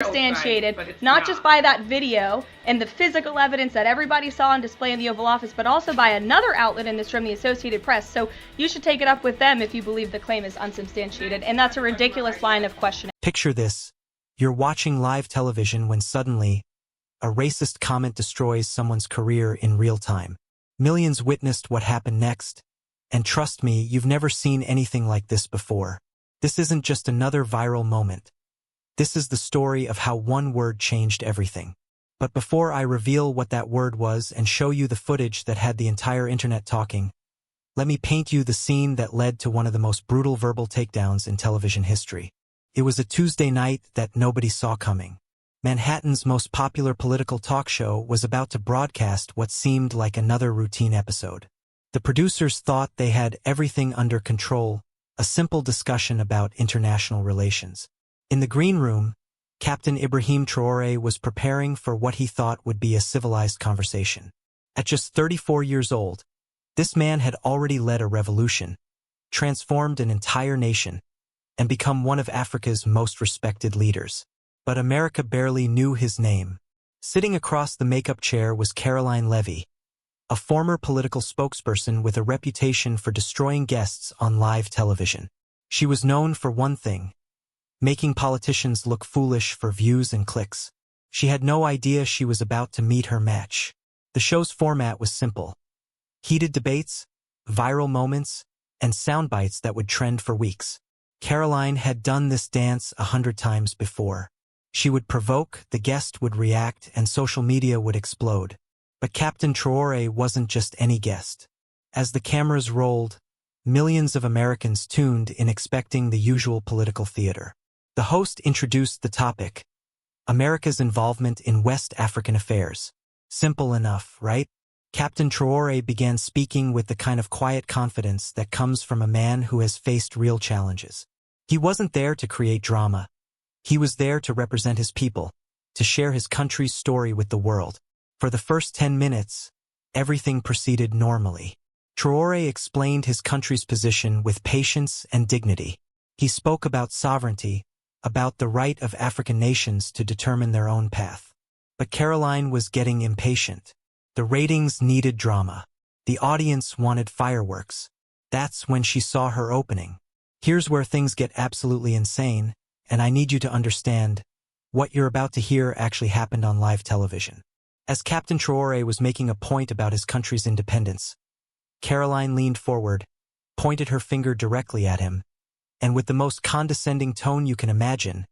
Substantiated, not just by that video and the physical evidence that everybody saw on display in the Oval Office, but also by another outlet in this room, the Associated Press. So you should take it up with them if you believe the claim is unsubstantiated, and that's a ridiculous line of questioning. Picture this. You're watching live television when suddenly a racist comment destroys someone's career in real time. Millions witnessed what happened next, and trust me, you've never seen anything like this before. This isn't just another viral moment. This is the story of how one word changed everything. But before I reveal what that word was and show you the footage that had the entire internet talking, let me paint you the scene that led to one of the most brutal verbal takedowns in television history. It was a Tuesday night that nobody saw coming. Manhattan's most popular political talk show was about to broadcast what seemed like another routine episode. The producers thought they had everything under control, a simple discussion about international relations. In the green room, Captain Ibrahim Traoré was preparing for what he thought would be a civilized conversation. At just 34 years old, this man had already led a revolution, transformed an entire nation, and become one of Africa's most respected leaders. But America barely knew his name. Sitting across the makeup chair was Karoline Leavitt, a former political spokesperson with a reputation for destroying guests on live television. She was known for one thing: making politicians look foolish for views and clicks. She had no idea she was about to meet her match. The show's format was simple: heated debates, viral moments, and sound bites that would trend for weeks. Karoline had done this dance 100 times before. She would provoke, the guest would react, and social media would explode. But Captain Traoré wasn't just any guest. As the cameras rolled, millions of Americans tuned in expecting the usual political theater. The host introduced the topic: America's involvement in West African affairs. Simple enough, right? Captain Traoré began speaking with the kind of quiet confidence that comes from a man who has faced real challenges. He wasn't there to create drama. He was there to represent his people, to share his country's story with the world. For the first 10 minutes, everything proceeded normally. Traoré explained his country's position with patience and dignity. He spoke about sovereignty, about the right of African nations to determine their own path. But Karoline was getting impatient. The ratings needed drama. The audience wanted fireworks. That's when she saw her opening. Here's where things get absolutely insane, and I need you to understand, what you're about to hear actually happened on live television. As Captain Traoré was making a point about his country's independence, Karoline leaned forward, pointed her finger directly at him, and with the most condescending tone you can imagine,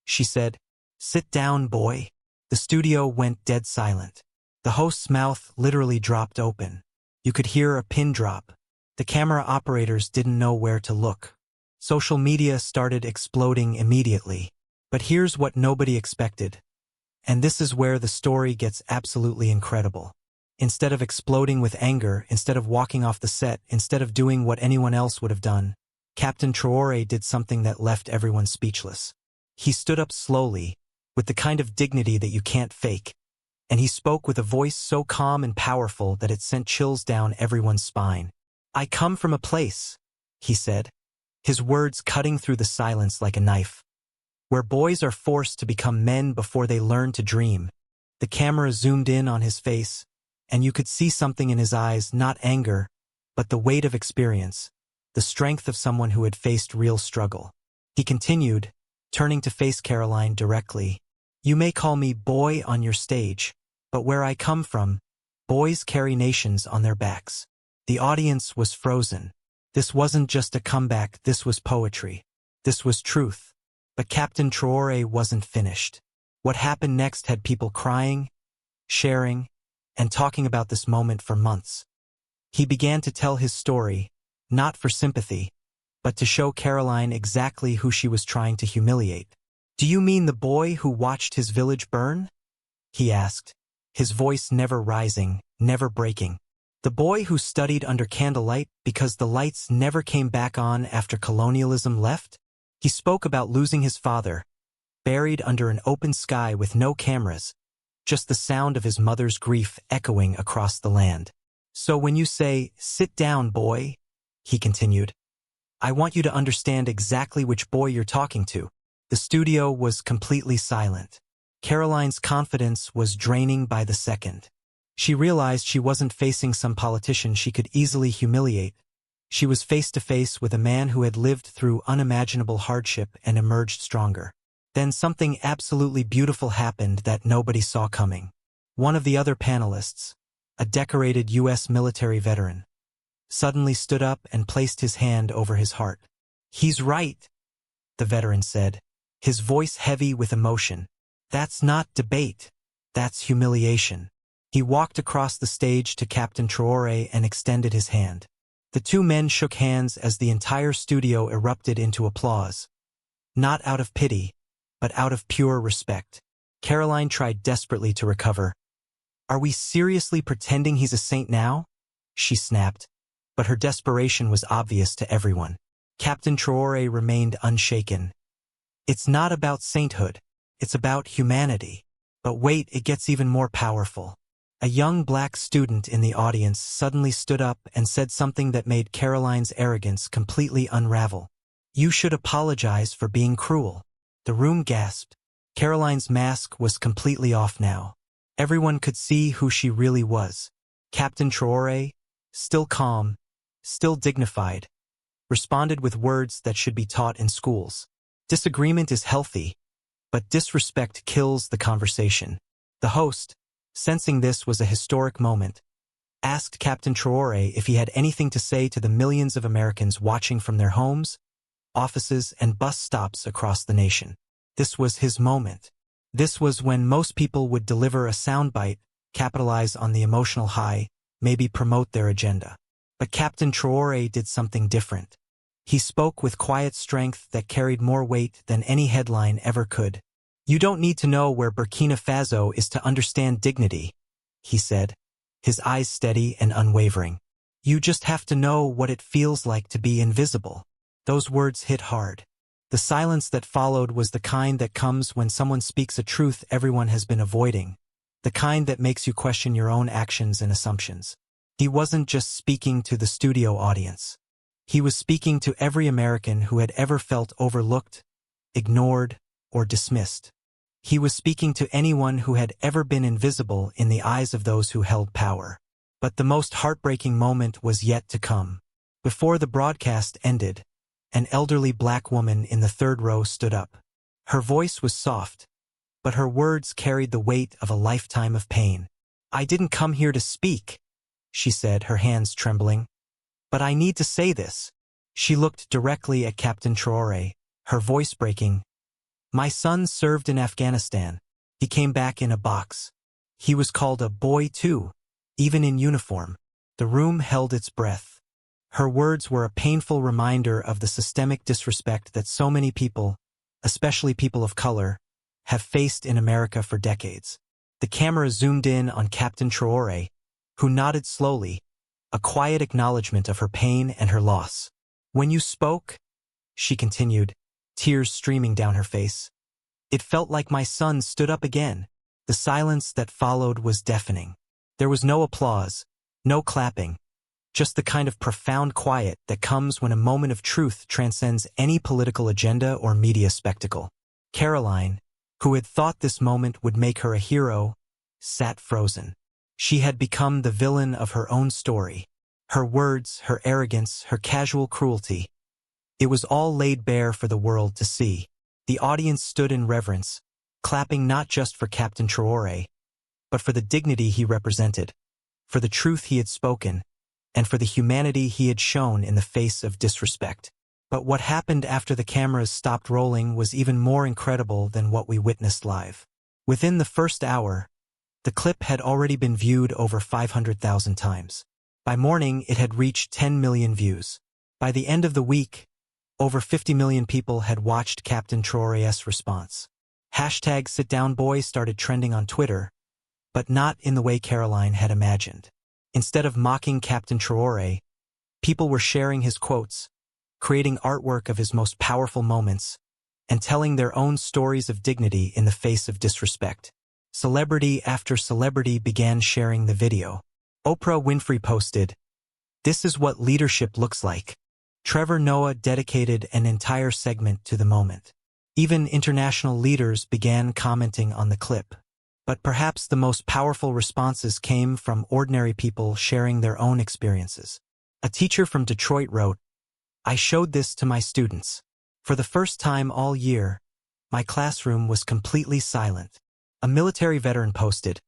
she said, "Sit down, boy." The studio went dead silent. The host's mouth literally dropped open. You could hear a pin drop. The camera operators didn't know where to look. Social media started exploding immediately. But here's what nobody expected. And this is where the story gets absolutely incredible. Instead of exploding with anger, instead of walking off the set, instead of doing what anyone else would have done, Captain Traoré did something that left everyone speechless. He stood up slowly, with the kind of dignity that you can't fake, and he spoke with a voice so calm and powerful that it sent chills down everyone's spine. "I come from a place," he said, his words cutting through the silence like a knife, "where boys are forced to become men before they learn to dream." The camera zoomed in on his face, and you could see something in his eyes, not anger, but the weight of experience, the strength of someone who had faced real struggle. He continued, turning to face Karoline directly, "You may call me boy on your stage, but where I come from, boys carry nations on their backs." The audience was frozen. This wasn't just a comeback, this was poetry. This was truth. But Captain Traoré wasn't finished. What happened next had people crying, sharing, and talking about this moment for months. He began to tell his story, not for sympathy, but to show Karoline exactly who she was trying to humiliate. "Do you mean the boy who watched his village burn?" he asked, his voice never rising, never breaking. "The boy who studied under candlelight because the lights never came back on after colonialism left?" He spoke about losing his father, buried under an open sky with no cameras, just the sound of his mother's grief echoing across the land. "So when you say, 'Sit down, boy,'" he continued, "I want you to understand exactly which boy you're talking to. The studio was completely silent. Karoline's confidence was draining by the second. She realized she wasn't facing some politician she could easily humiliate. She was face to face with a man who had lived through unimaginable hardship and emerged stronger. Then something absolutely beautiful happened that nobody saw coming. One of the other panelists, a decorated U.S. military veteran, suddenly stood up and placed his hand over his heart. "He's right," the veteran said, his voice heavy with emotion. "That's not debate. That's humiliation." He walked across the stage to Captain Traoré and extended his hand. The two men shook hands as the entire studio erupted into applause. Not out of pity, but out of pure respect. Karoline tried desperately to recover. "Are we seriously pretending he's a saint now?" she snapped, but her desperation was obvious to everyone. Captain Traoré remained unshaken. "It's not about sainthood, it's about humanity." But wait, it gets even more powerful. A young black student in the audience suddenly stood up and said something that made Karoline's arrogance completely unravel. "You should apologize for being cruel." The room gasped. Karoline's mask was completely off now. Everyone could see who she really was. Captain Traoré, still calm, still dignified, responded with words that should be taught in schools. Disagreement is healthy, but disrespect kills the conversation. The host, sensing this was a historic moment, asked Captain Traoré if he had anything to say to the millions of Americans watching from their homes, offices, and bus stops across the nation. This was his moment. This was when most people would deliver a soundbite, capitalize on the emotional high, maybe promote their agenda. But Captain Traoré did something different. He spoke with quiet strength that carried more weight than any headline ever could. "You don't need to know where Burkina Faso is to understand dignity," he said, his eyes steady and unwavering. "You just have to know what it feels like to be invisible." Those words hit hard. The silence that followed was the kind that comes when someone speaks a truth everyone has been avoiding, the kind that makes you question your own actions and assumptions. He wasn't just speaking to the studio audience. He was speaking to every American who had ever felt overlooked, ignored, or dismissed. He was speaking to anyone who had ever been invisible in the eyes of those who held power. But the most heartbreaking moment was yet to come. Before the broadcast ended, an elderly black woman in the third row stood up. Her voice was soft, but her words carried the weight of a lifetime of pain. "I didn't come here to speak," she said, her hands trembling. "But I need to say this." She looked directly at Captain Traoré, her voice breaking. "My son served in Afghanistan. He came back in a box. He was called a boy too, even in uniform." The room held its breath. Her words were a painful reminder of the systemic disrespect that so many people, especially people of color, have faced in America for decades. The camera zoomed in on Captain Traoré, who nodded slowly, a quiet acknowledgement of her pain and her loss. "When you spoke," she continued, tears streaming down her face, "it felt like my son stood up again." The silence that followed was deafening. There was no applause, no clapping, just the kind of profound quiet that comes when a moment of truth transcends any political agenda or media spectacle. Karoline, who had thought this moment would make her a hero, sat frozen. She had become the villain of her own story. Her words, her arrogance, her casual cruelty. It was all laid bare for the world to see. The audience stood in reverence, clapping not just for Captain Traoré, but for the dignity he represented, for the truth he had spoken, and for the humanity he had shown in the face of disrespect. But what happened after the cameras stopped rolling was even more incredible than what we witnessed live. Within the first hour, the clip had already been viewed over 500,000 times. By morning, it had reached 10 million views. By the end of the week, over 50 million people had watched Captain Traoré's response. #SitDownBoy started trending on Twitter, but not in the way Karoline had imagined. Instead of mocking Captain Traoré, people were sharing his quotes, creating artwork of his most powerful moments, and telling their own stories of dignity in the face of disrespect. Celebrity after celebrity began sharing the video. Oprah Winfrey posted, "This is what leadership looks like." Trevor Noah dedicated an entire segment to the moment. Even international leaders began commenting on the clip. But perhaps the most powerful responses came from ordinary people sharing their own experiences. A teacher from Detroit wrote, "I showed this to my students. For the first time all year, my classroom was completely silent." A military veteran posted,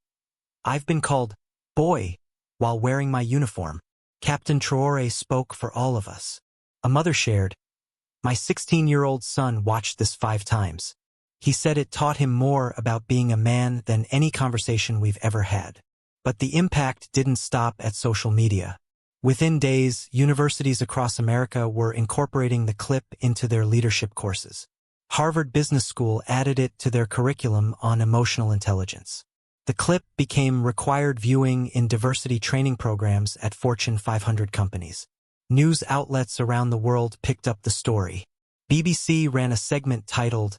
"I've been called boy while wearing my uniform. Captain Traoré spoke for all of us." A mother shared, "My 16-year-old son watched this 5 times. He said it taught him more about being a man than any conversation we've ever had." But the impact didn't stop at social media. Within days, universities across America were incorporating the clip into their leadership courses. Harvard Business School added it to their curriculum on emotional intelligence. The clip became required viewing in diversity training programs at Fortune 500 companies. News outlets around the world picked up the story. BBC ran a segment titled,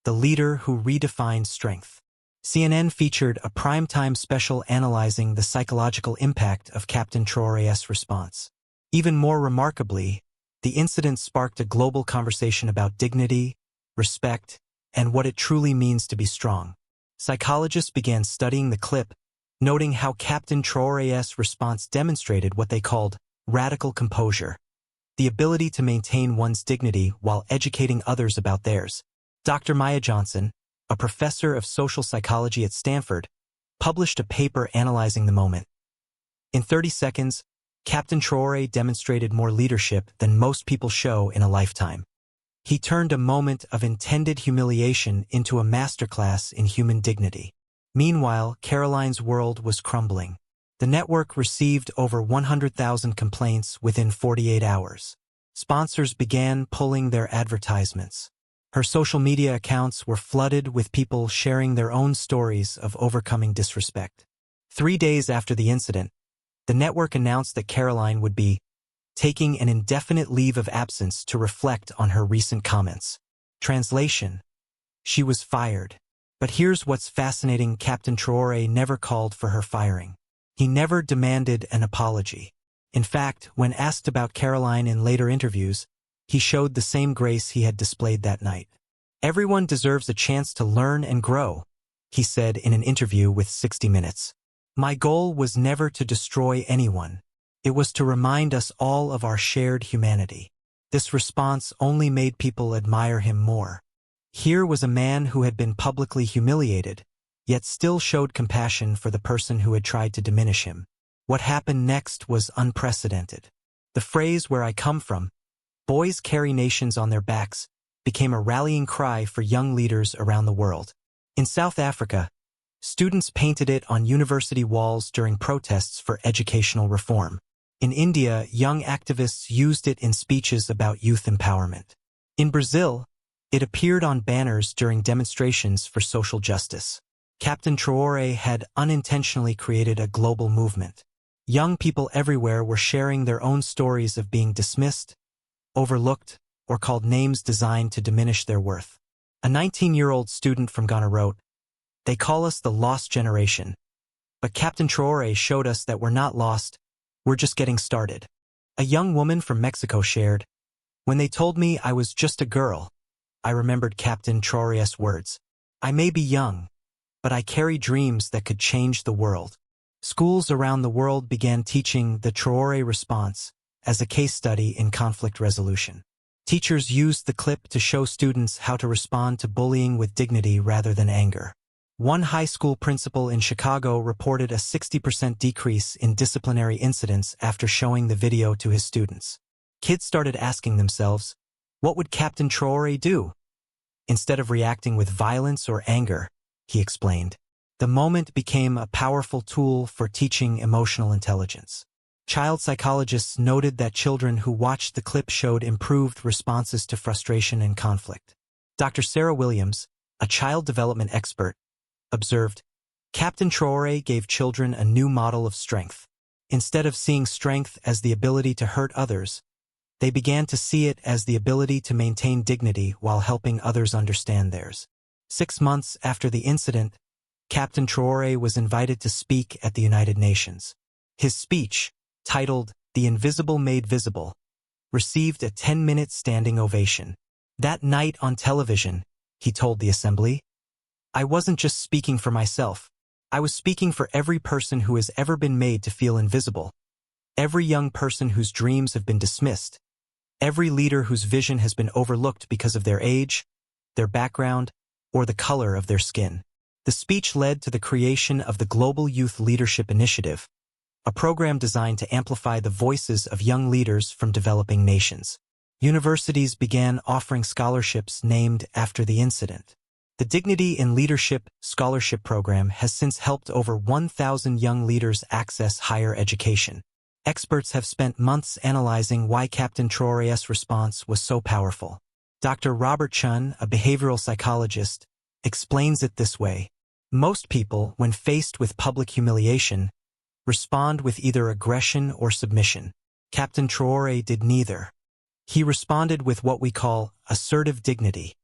"The Leader Who Redefined Strength." CNN featured a primetime special analyzing the psychological impact of Captain Traoré's response. Even more remarkably, the incident sparked a global conversation about dignity, respect, and what it truly means to be strong. Psychologists began studying the clip, noting how Captain Traoré's response demonstrated what they called radical composure, the ability to maintain one's dignity while educating others about theirs. Dr. Maya Johnson, a professor of social psychology at Stanford, published a paper analyzing the moment. In 30 seconds, Captain Traoré demonstrated more leadership than most people show in a lifetime. He turned a moment of intended humiliation into a masterclass in human dignity. Meanwhile, Karoline's world was crumbling. The network received over 100,000 complaints within 48 hours. Sponsors began pulling their advertisements. Her social media accounts were flooded with people sharing their own stories of overcoming disrespect. 3 days after the incident, the network announced that Karoline would be taking an indefinite leave of absence to reflect on her recent comments. Translation: she was fired. But here's what's fascinating: Captain Traoré never called for her firing. He never demanded an apology. In fact, when asked about Karoline in later interviews, he showed the same grace he had displayed that night. "Everyone deserves a chance to learn and grow," he said in an interview with 60 Minutes. "My goal was never to destroy anyone. It was to remind us all of our shared humanity." This response only made people admire him more. Here was a man who had been publicly humiliated, yet still showed compassion for the person who had tried to diminish him. What happened next was unprecedented. The phrase "where I come from, boys carry nations on their backs," became a rallying cry for young leaders around the world. In South Africa, students painted it on university walls during protests for educational reform. In India, young activists used it in speeches about youth empowerment. In Brazil, it appeared on banners during demonstrations for social justice. Captain Traoré had unintentionally created a global movement. Young people everywhere were sharing their own stories of being dismissed, overlooked, or called names designed to diminish their worth. A 19-year-old student from Ghana wrote, "They call us the lost generation. But Captain Traoré showed us that we're not lost, we're just getting started." A young woman from Mexico shared, "When they told me I was just a girl, I remembered Captain Traoré's words. I may be young, but I carry dreams that could change the world." Schools around the world began teaching the Traoré response as a case study in conflict resolution. Teachers used the clip to show students how to respond to bullying with dignity rather than anger. One high school principal in Chicago reported a 60% decrease in disciplinary incidents after showing the video to his students. Kids started asking themselves, what would Captain Traoré do? Instead of reacting with violence or anger, he explained, the moment became a powerful tool for teaching emotional intelligence. Child psychologists noted that children who watched the clip showed improved responses to frustration and conflict. Dr. Sarah Williams, a child development expert, observed, Captain Traoré gave children a new model of strength. Instead of seeing strength as the ability to hurt others, they began to see it as the ability to maintain dignity while helping others understand theirs. 6 months after the incident, Captain Traoré was invited to speak at the United Nations. His speech, titled "The Invisible Made Visible," received a 10-minute standing ovation. That night on television, he told the assembly. I wasn't just speaking for myself. I was speaking for every person who has ever been made to feel invisible. Every young person whose dreams have been dismissed. Every leader whose vision has been overlooked because of their age, their background, or the color of their skin. The speech led to the creation of the Global Youth Leadership Initiative, a program designed to amplify the voices of young leaders from developing nations. Universities began offering scholarships named after the incident. The Dignity in Leadership Scholarship Program has since helped over 1,000 young leaders access higher education. Experts have spent months analyzing why Captain Traoré's response was so powerful. Dr. Robert Chun, a behavioral psychologist, explains it this way. Most people, when faced with public humiliation, respond with either aggression or submission. Captain Traoré did neither. He responded with what we call assertive dignity,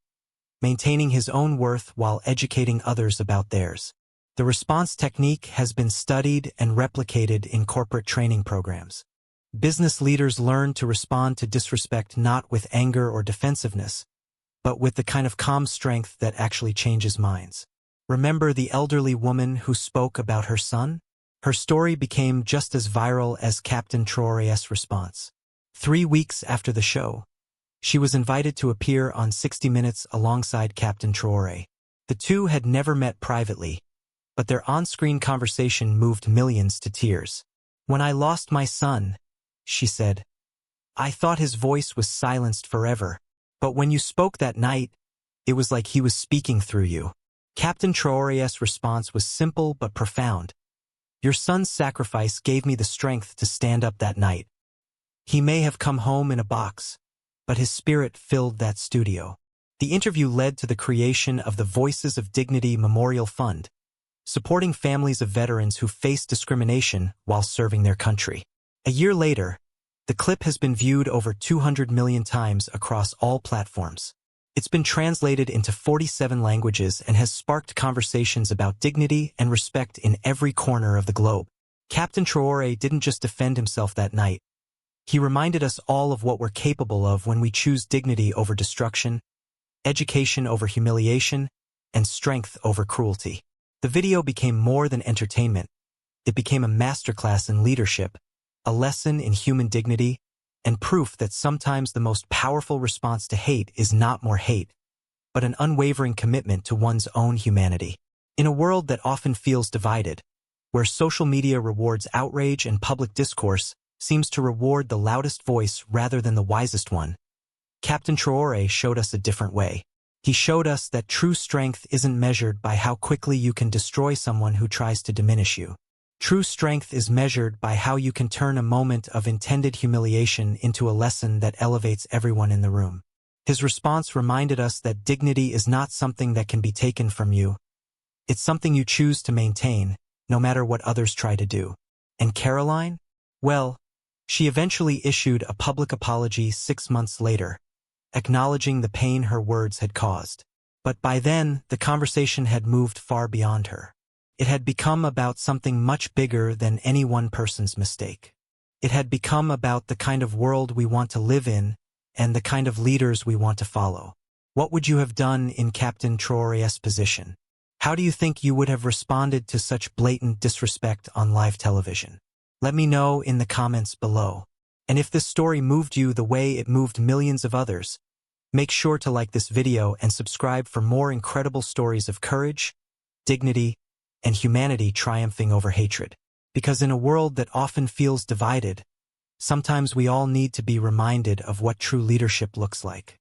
maintaining his own worth while educating others about theirs. The response technique has been studied and replicated in corporate training programs. Business leaders learn to respond to disrespect not with anger or defensiveness, but with the kind of calm strength that actually changes minds. Remember the elderly woman who spoke about her son? Her story became just as viral as Captain Traoré's response. 3 weeks after the show, she was invited to appear on 60 Minutes alongside Captain Traoré. The two had never met privately, but their on-screen conversation moved millions to tears. When I lost my son, she said, I thought his voice was silenced forever, but when you spoke that night, it was like he was speaking through you. Captain Traoré's response was simple but profound. Your son's sacrifice gave me the strength to stand up that night. He may have come home in a box, but his spirit filled that studio. The interview led to the creation of the Voices of Dignity Memorial Fund, supporting families of veterans who faced discrimination while serving their country. A year later, the clip has been viewed over 200 million times across all platforms. It's been translated into 47 languages and has sparked conversations about dignity and respect in every corner of the globe. Captain Traoré didn't just defend himself that night. He reminded us all of what we're capable of when we choose dignity over destruction, education over humiliation, and strength over cruelty. The video became more than entertainment. It became a masterclass in leadership, a lesson in human dignity, and proof that sometimes the most powerful response to hate is not more hate, but an unwavering commitment to one's own humanity. In a world that often feels divided, where social media rewards outrage and public discourse seems to reward the loudest voice rather than the wisest one, Captain Traoré showed us a different way. He showed us that true strength isn't measured by how quickly you can destroy someone who tries to diminish you. True strength is measured by how you can turn a moment of intended humiliation into a lesson that elevates everyone in the room. His response reminded us that dignity is not something that can be taken from you. It's something you choose to maintain, no matter what others try to do. And Karoline? Well, she eventually issued a public apology 6 months later, acknowledging the pain her words had caused. But by then, the conversation had moved far beyond her. It had become about something much bigger than any one person's mistake. It had become about the kind of world we want to live in and the kind of leaders we want to follow. What would you have done in Captain Traoré's position? How do you think you would have responded to such blatant disrespect on live television? Let me know in the comments below. And if this story moved you the way it moved millions of others, make sure to like this video and subscribe for more incredible stories of courage, dignity, and humanity triumphing over hatred. Because in a world that often feels divided, sometimes we all need to be reminded of what true leadership looks like.